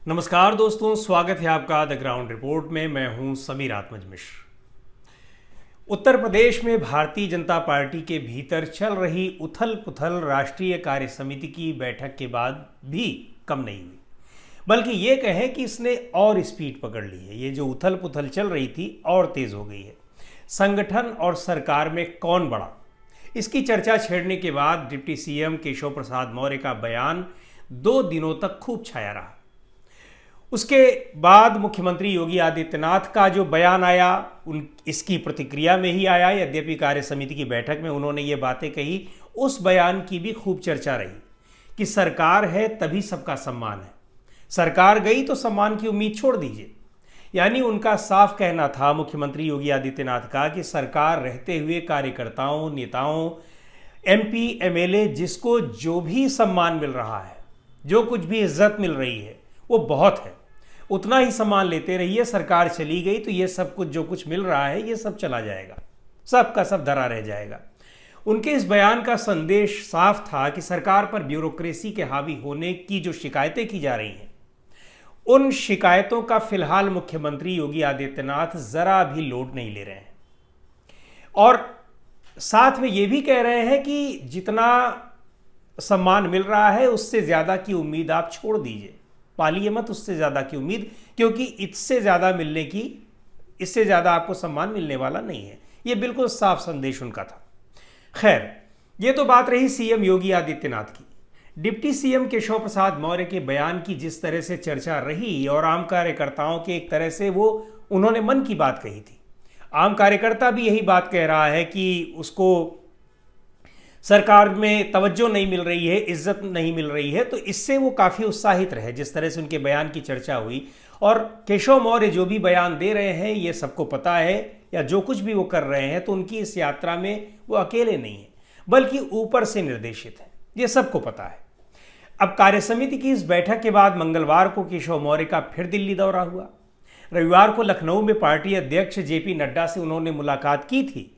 नमस्कार दोस्तों, स्वागत है आपका द ग्राउंड रिपोर्ट में। मैं हूं समीर आत्मज मिश्र। उत्तर प्रदेश में भारतीय जनता पार्टी के भीतर चल रही उथल पुथल राष्ट्रीय कार्य समिति की बैठक के बाद भी कम नहीं हुई, बल्कि ये कहें कि इसने और स्पीड पकड़ ली है। ये जो उथल पुथल चल रही थी और तेज हो गई है। संगठन और सरकार में कौन बड़ा, इसकी चर्चा छेड़ने के बाद डिप्टी सीएम केशव प्रसाद मौर्य का बयान 2 दिनों तक खूब छाया रहा। उसके बाद मुख्यमंत्री योगी आदित्यनाथ का जो बयान आया इसकी प्रतिक्रिया में ही आया। यद्यपि कार्य समिति की बैठक में उन्होंने ये बातें कही, उस बयान की भी खूब चर्चा रही कि सरकार है तभी सबका सम्मान है, सरकार गई तो सम्मान की उम्मीद छोड़ दीजिए। यानी उनका साफ कहना था मुख्यमंत्री योगी आदित्यनाथ का कि सरकार रहते हुए कार्यकर्ताओं, नेताओं, एमपी, एमएलए जिसको जो भी सम्मान मिल रहा है, जो कुछ भी इज्जत मिल रही है, वो बहुत है, उतना ही सम्मान लेते रहिए। सरकार चली गई तो ये सब कुछ जो कुछ मिल रहा है ये सब चला जाएगा, सब का सब धरा रह जाएगा। उनके इस बयान का संदेश साफ था कि सरकार पर ब्यूरोक्रेसी के हावी होने की जो शिकायतें की जा रही हैं, उन शिकायतों का फिलहाल मुख्यमंत्री योगी आदित्यनाथ जरा भी लोड नहीं ले रहे हैं। और साथ में ये भी कह रहे हैं कि जितना सम्मान मिल रहा है उससे ज्यादा की उम्मीद आप छोड़ दीजिए, पालिए मत उससे ज़्यादा की उम्मीद, क्योंकि इससे ज़्यादा आपको सम्मान मिलने वाला नहीं है। ये बिल्कुल साफ संदेश उनका था। खैर, ये तो बात रही सीएम योगी आदित्यनाथ की। डिप्टी सीएम केशव प्रसाद मौर्य के बयान की जिस तरह से चर्चा रही और आम कार्यकर्ताओं के एक तरह से उन्होंने मन की बात कही थी। आम कार्यकर्ता भी यही बात कह रहा है कि उसको सरकार में तवज्जो नहीं मिल रही है, इज्जत नहीं मिल रही है, तो इससे वो काफ़ी उत्साहित रहे जिस तरह से उनके बयान की चर्चा हुई। और केशव मौर्य जो भी बयान दे रहे हैं ये सबको पता है, या जो कुछ भी वो कर रहे हैं तो उनकी इस यात्रा में वो अकेले नहीं है, बल्कि ऊपर से निर्देशित है, ये सबको पता है। अब कार्यसमिति की इस बैठक के बाद मंगलवार को केशव मौर्य का फिर दिल्ली दौरा हुआ। रविवार को लखनऊ में पार्टी अध्यक्ष जेपी नड्डा से उन्होंने मुलाकात की थी,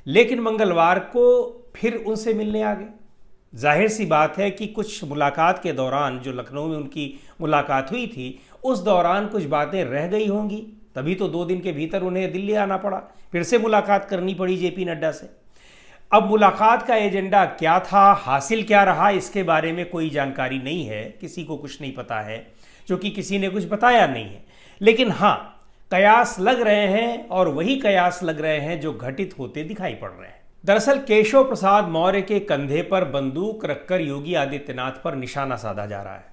लेकिन मंगलवार को फिर उनसे मिलने आ गए। जाहिर सी बात है कि कुछ मुलाकात के दौरान, जो लखनऊ में उनकी मुलाकात हुई थी, उस दौरान कुछ बातें रह गई होंगी, तभी तो 2 दिन के भीतर उन्हें दिल्ली आना पड़ा, फिर से मुलाकात करनी पड़ी जेपी नड्डा से। अब मुलाकात का एजेंडा क्या था, हासिल क्या रहा, इसके बारे में कोई जानकारी नहीं है, किसी को कुछ नहीं पता है, क्योंकि किसी ने कुछ बताया नहीं है। लेकिन हाँ, कयास लग रहे हैं, और वही कयास लग रहे हैं जो घटित होते दिखाई पड़ रहे हैं। दरअसल केशव प्रसाद मौर्य के कंधे पर बंदूक रखकर योगी आदित्यनाथ पर निशाना साधा जा रहा है।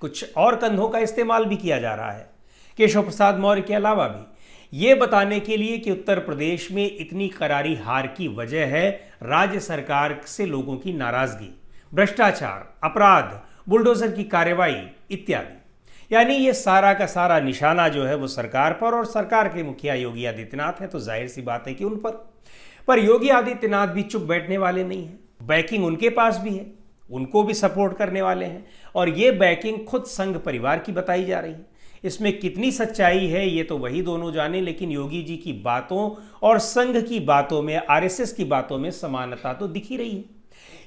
कुछ और कंधों का इस्तेमाल भी किया जा रहा है केशव प्रसाद मौर्य के अलावा भी, ये बताने के लिए कि उत्तर प्रदेश में इतनी करारी हार की वजह है राज्य सरकार से लोगों की नाराजगी, भ्रष्टाचार, अपराध, बुलडोजर की कार्रवाई इत्यादि। यानी ये सारा का सारा निशाना जो है वो सरकार पर, और सरकार के मुखिया योगी आदित्यनाथ है, तो जाहिर सी बात है कि उन पर योगी आदित्यनाथ भी चुप बैठने वाले नहीं हैं। बैकिंग उनके पास भी है, उनको भी सपोर्ट करने वाले हैं, और ये बैकिंग खुद संघ परिवार की बताई जा रही है। इसमें कितनी सच्चाई है ये तो वही दोनों जाने, लेकिन योगी जी की बातों और संघ की बातों में, आरएसएस की बातों में समानता तो दिख ही रही है।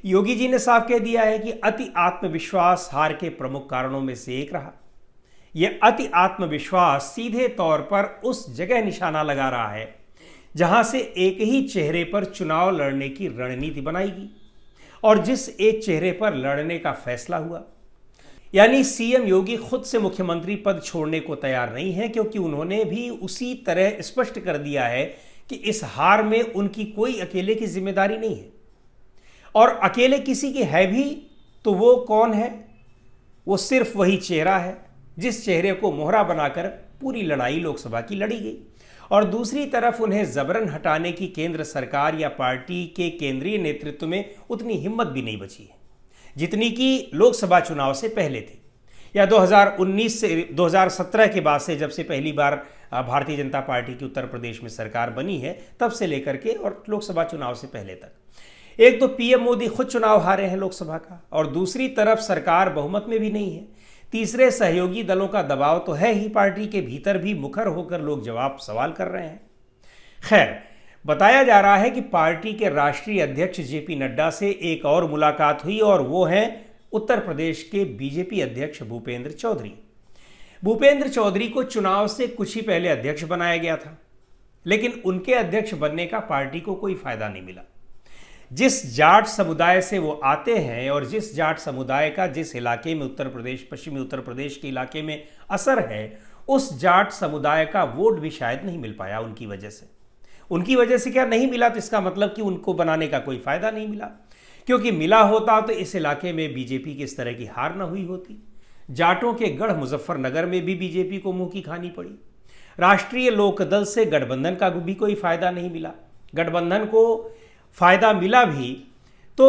योगी जी ने साफ कह दिया है कि अति आत्मविश्वास हार के प्रमुख कारणों में से एक रहा। यह अति आत्मविश्वास सीधे तौर पर उस जगह निशाना लगा रहा है जहां से एक ही चेहरे पर चुनाव लड़ने की रणनीति बनाएगी, और जिस एक चेहरे पर लड़ने का फैसला हुआ। यानी सीएम योगी खुद से मुख्यमंत्री पद छोड़ने को तैयार नहीं है, क्योंकि उन्होंने भी उसी तरह स्पष्ट कर दिया है कि इस हार में उनकी कोई अकेले की जिम्मेदारी नहीं है, और अकेले किसी की है भी तो वो कौन है, वो सिर्फ वही चेहरा है जिस चेहरे को मोहरा बनाकर पूरी लड़ाई लोकसभा की लड़ी गई। और दूसरी तरफ उन्हें जबरन हटाने की केंद्र सरकार या पार्टी के केंद्रीय नेतृत्व में उतनी हिम्मत भी नहीं बची है जितनी कि लोकसभा चुनाव से पहले थी, या 2019 से 2017 के बाद से, जब से पहली बार भारतीय जनता पार्टी की उत्तर प्रदेश में सरकार बनी है, तब से लेकर के और लोकसभा चुनाव से पहले तक। एक तो पीएम मोदी खुद चुनाव हारे हैं लोकसभा का, और दूसरी तरफ सरकार बहुमत में भी नहीं है। तीसरे सहयोगी दलों का दबाव तो है ही, पार्टी के भीतर भी मुखर होकर लोग जवाब सवाल कर रहे हैं। खैर, बताया जा रहा है कि पार्टी के राष्ट्रीय अध्यक्ष जेपी नड्डा से एक और मुलाकात हुई, और वो हैं उत्तर प्रदेश के बीजेपी अध्यक्ष भूपेंद्र चौधरी। भूपेंद्र चौधरी को चुनाव से कुछ ही पहले अध्यक्ष बनाया गया था, लेकिन उनके अध्यक्ष बनने का पार्टी को कोई फायदा नहीं मिला। जिस जाट समुदाय से वो आते हैं और जिस जाट समुदाय का जिस इलाके में उत्तर प्रदेश, पश्चिमी उत्तर प्रदेश के इलाके में असर है, उस जाट समुदाय का वोट भी शायद नहीं मिल पाया उनकी वजह से। उनकी वजह से क्या नहीं मिला, तो इसका मतलब कि उनको बनाने का कोई फायदा नहीं मिला, क्योंकि मिला होता तो इस इलाके में बीजेपी की इस तरह की हार न हुई होती। जाटों के गढ़ मुजफ्फरनगर में भी बीजेपी को मुंह की खानी पड़ी। राष्ट्रीय लोकदल से गठबंधन का भी कोई फायदा नहीं मिला। गठबंधन को फायदा मिला भी तो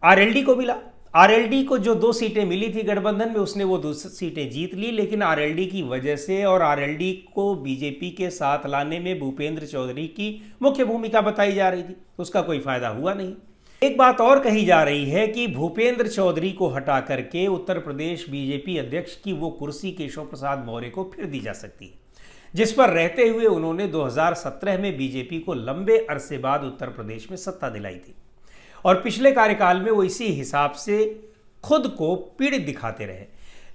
आरएलडी को मिला। आरएलडी को जो 2 सीटें मिली थी गठबंधन में, उसने वो 2 सीटें जीत ली, लेकिन आरएलडी की वजह से और आरएलडी को बीजेपी के साथ लाने में भूपेंद्र चौधरी की मुख्य भूमिका बताई जा रही थी, उसका कोई फायदा हुआ नहीं। एक बात और कही जा रही है कि भूपेंद्र चौधरी को हटा करके उत्तर प्रदेश बीजेपी अध्यक्ष की वो कुर्सी केशव प्रसाद मौर्य को फिर दी जा सकती है, जिस पर रहते हुए उन्होंने 2017 में बीजेपी को लंबे अरसे बाद उत्तर प्रदेश में सत्ता दिलाई थी, और पिछले कार्यकाल में वो इसी हिसाब से खुद को पीड़ित दिखाते रहे।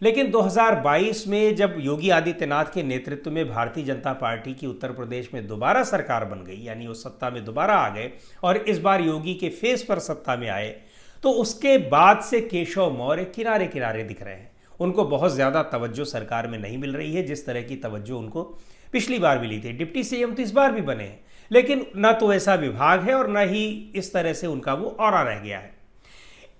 लेकिन 2022 में जब योगी आदित्यनाथ के नेतृत्व में भारतीय जनता पार्टी की उत्तर प्रदेश में दोबारा सरकार बन गई, यानी वो सत्ता में दोबारा आ गए और इस बार योगी के फेस पर सत्ता में आए, तो उसके बाद से केशव मौर्य किनारे किनारे दिख रहे हैं। उनको बहुत ज़्यादा तवज्जो सरकार में नहीं मिल रही है, जिस तरह की तवज्जो उनको पिछली बार मिली थी। डिप्टी सीएम तो इस बार भी बने हैं, लेकिन न तो ऐसा विभाग है और न ही इस तरह से उनका वो ऑरा रह गया है।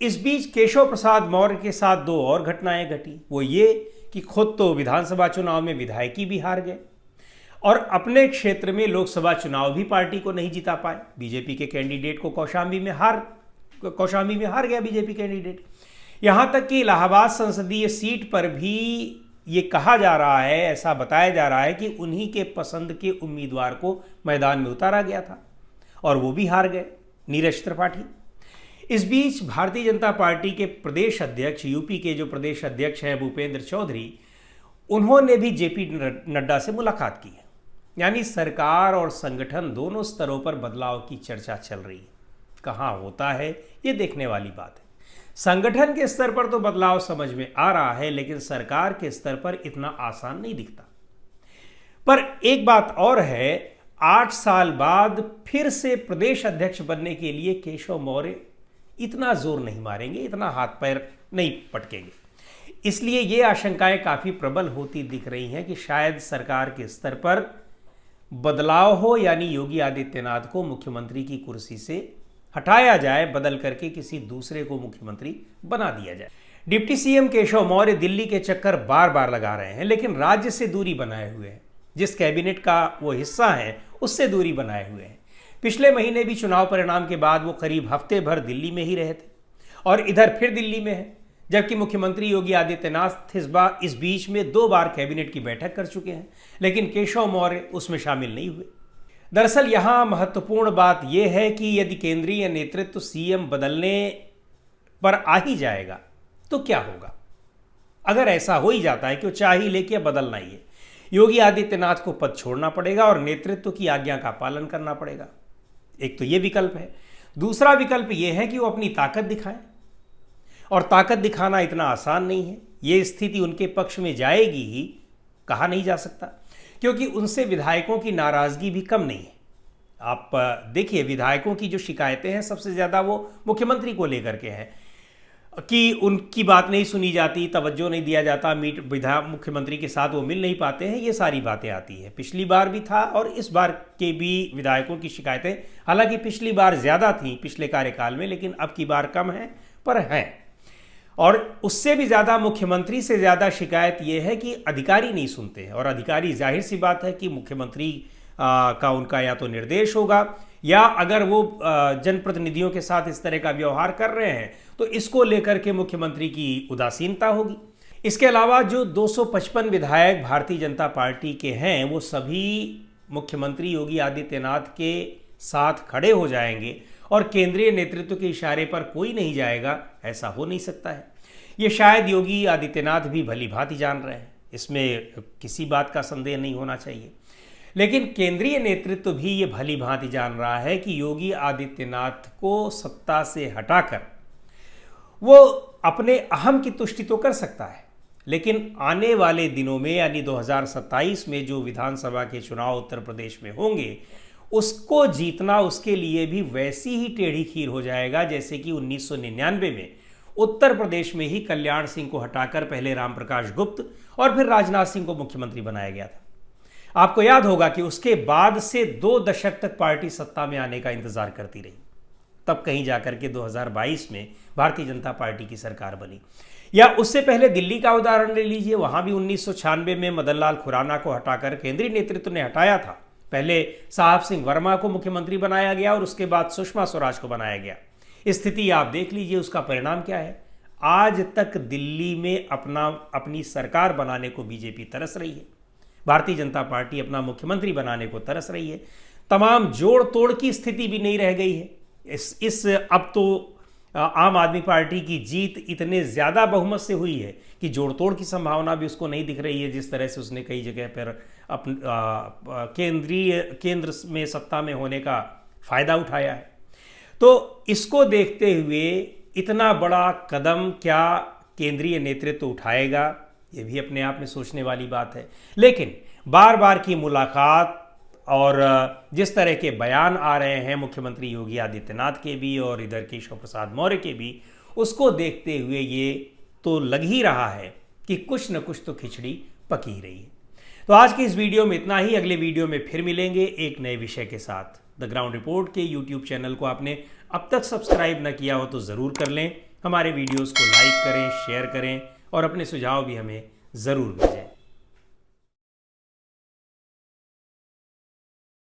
इस बीच केशव प्रसाद मौर्य के साथ 2 और घटनाएं घटी। वो ये कि खुद तो विधानसभा चुनाव में विधायकी भी हार गए और अपने क्षेत्र में लोकसभा चुनाव भी पार्टी को नहीं जिता पाए। बीजेपी के कैंडिडेट को कौशाम्बी में हार गया बीजेपी कैंडिडेट। यहाँ तक कि इलाहाबाद संसदीय सीट पर भी ये कहा जा रहा है, ऐसा बताया जा रहा है कि उन्हीं के पसंद के उम्मीदवार को मैदान में उतारा गया था और वो भी हार गए, नीरज त्रिपाठी। इस बीच भारतीय जनता पार्टी के प्रदेश अध्यक्ष, यूपी के जो प्रदेश अध्यक्ष हैं भूपेंद्र चौधरी, उन्होंने भी जेपी नड्डा से मुलाकात की है। यानी सरकार और संगठन दोनों स्तरों पर बदलाव की चर्चा चल रही है। कहाँ होता है ये देखने वाली बात है। संगठन के स्तर पर तो बदलाव समझ में आ रहा है, लेकिन सरकार के स्तर पर इतना आसान नहीं दिखता। पर एक बात और है, 8 साल बाद फिर से प्रदेश अध्यक्ष बनने के लिए केशव मौर्य इतना जोर नहीं मारेंगे, इतना हाथ पैर नहीं पटकेंगे। इसलिए ये आशंकाएं काफ़ी प्रबल होती दिख रही हैं कि शायद सरकार के स्तर पर बदलाव हो, यानी योगी आदित्यनाथ को मुख्यमंत्री की कुर्सी से हटाया जाए, बदल करके किसी दूसरे को मुख्यमंत्री बना दिया जाए। डिप्टी सीएम केशव मौर्य दिल्ली के चक्कर बार बार लगा रहे हैं, लेकिन राज्य से दूरी बनाए हुए हैं। जिस कैबिनेट का वो हिस्सा है उससे दूरी बनाए हुए हैं। पिछले महीने भी चुनाव परिणाम के बाद वो करीब हफ्ते भर दिल्ली में ही रहे थे और इधर फिर दिल्ली में है, जबकि मुख्यमंत्री योगी आदित्यनाथ इस बीच में 2 बार कैबिनेट की बैठक कर चुके हैं, लेकिन केशव मौर्य उसमें शामिल नहीं हुए। दरअसल यहाँ महत्वपूर्ण बात यह है कि यदि केंद्रीय नेतृत्व सीएम बदलने पर आ ही जाएगा तो क्या होगा। अगर ऐसा हो ही जाता है कि वो चाह ही लेके बदलना ही है, योगी आदित्यनाथ को पद छोड़ना पड़ेगा और नेतृत्व की आज्ञा का पालन करना पड़ेगा। एक तो ये विकल्प है। दूसरा विकल्प ये है कि वो अपनी ताकत दिखाएं, और ताकत दिखाना इतना आसान नहीं है। ये स्थिति उनके पक्ष में जाएगी ही कहा नहीं जा सकता, क्योंकि उनसे विधायकों की नाराजगी भी कम नहीं है। आप देखिए, विधायकों की जो शिकायतें हैं सबसे ज़्यादा वो मुख्यमंत्री को लेकर के हैं कि उनकी बात नहीं सुनी जाती, तवज्जो नहीं दिया जाता, मुख्यमंत्री के साथ वो मिल नहीं पाते हैं, ये सारी बातें आती हैं। पिछली बार भी था और इस बार के भी विधायकों की शिकायतें, हालांकि पिछली बार ज़्यादा थी पिछले कार्यकाल में, लेकिन अब की बार कम है, पर हैं। और उससे भी ज़्यादा, मुख्यमंत्री से ज़्यादा शिकायत ये है कि अधिकारी नहीं सुनते हैं। और अधिकारी, जाहिर सी बात है कि मुख्यमंत्री का उनका या तो निर्देश होगा, या अगर वो जनप्रतिनिधियों के साथ इस तरह का व्यवहार कर रहे हैं तो इसको लेकर के मुख्यमंत्री की उदासीनता होगी। इसके अलावा जो 255 विधायक भारतीय जनता पार्टी के हैं, वो सभी मुख्यमंत्री योगी आदित्यनाथ के साथ खड़े हो जाएंगे और केंद्रीय नेतृत्व के इशारे पर कोई नहीं जाएगा, ऐसा हो नहीं सकता है। ये शायद योगी आदित्यनाथ भी भली भांति जान रहे हैं, इसमें किसी बात का संदेह नहीं होना चाहिए। लेकिन केंद्रीय नेतृत्व भी ये भली भांति जान रहा है कि योगी आदित्यनाथ को सत्ता से हटाकर वो अपने अहम की तुष्टि तो कर सकता है, लेकिन आने वाले दिनों में यानी 2027 में जो विधानसभा के चुनाव उत्तर प्रदेश में होंगे, उसको जीतना उसके लिए भी वैसी ही टेढ़ी खीर हो जाएगा जैसे कि 1999 में उत्तर प्रदेश में ही कल्याण सिंह को हटाकर पहले रामप्रकाश गुप्त और फिर राजनाथ सिंह को मुख्यमंत्री बनाया गया था। आपको याद होगा कि उसके बाद से 2 दशक तक पार्टी सत्ता में आने का इंतजार करती रही, तब कहीं जाकर के 2022 में भारतीय जनता पार्टी की सरकार बनी। या उससे पहले दिल्ली का उदाहरण ले लीजिए, वहां भी 1996 में मदन लाल खुराना को हटाकर केंद्रीय नेतृत्व ने हटाया था। पहले साहब सिंह वर्मा को मुख्यमंत्री बनाया गया और उसके बाद सुषमा स्वराज को बनाया गया। स्थिति आप देख लीजिए, उसका परिणाम क्या है। आज तक दिल्ली में अपनी सरकार बनाने को बीजेपी तरस रही है, भारतीय जनता पार्टी अपना मुख्यमंत्री बनाने को तरस रही है। तमाम जोड़ तोड़ की स्थिति भी नहीं रह गई है। अब तो आम आदमी पार्टी की जीत इतने ज़्यादा बहुमत से हुई है कि जोड़ तोड़ की संभावना भी उसको नहीं दिख रही है, जिस तरह से उसने कई जगह पर केंद्र में सत्ता में होने का फायदा उठाया है। तो इसको देखते हुए इतना बड़ा कदम क्या केंद्रीय नेतृत्व उठाएगा, ये भी अपने आप में सोचने वाली बात है। लेकिन बार बार की मुलाकात और जिस तरह के बयान आ रहे हैं मुख्यमंत्री योगी आदित्यनाथ के भी और इधर केशव प्रसाद मौर्य के भी, उसको देखते हुए ये तो लग ही रहा है कि कुछ न कुछ तो खिचड़ी पक ही रही है। तो आज की इस वीडियो में इतना ही। अगले वीडियो में फिर मिलेंगे एक नए विषय के साथ। द ग्राउंड रिपोर्ट के यूट्यूब चैनल को आपने अब तक सब्सक्राइब न किया हो तो ज़रूर कर लें। हमारे वीडियोज़ को लाइक करें, शेयर करें और अपने सुझाव भी हमें ज़रूर भेजें।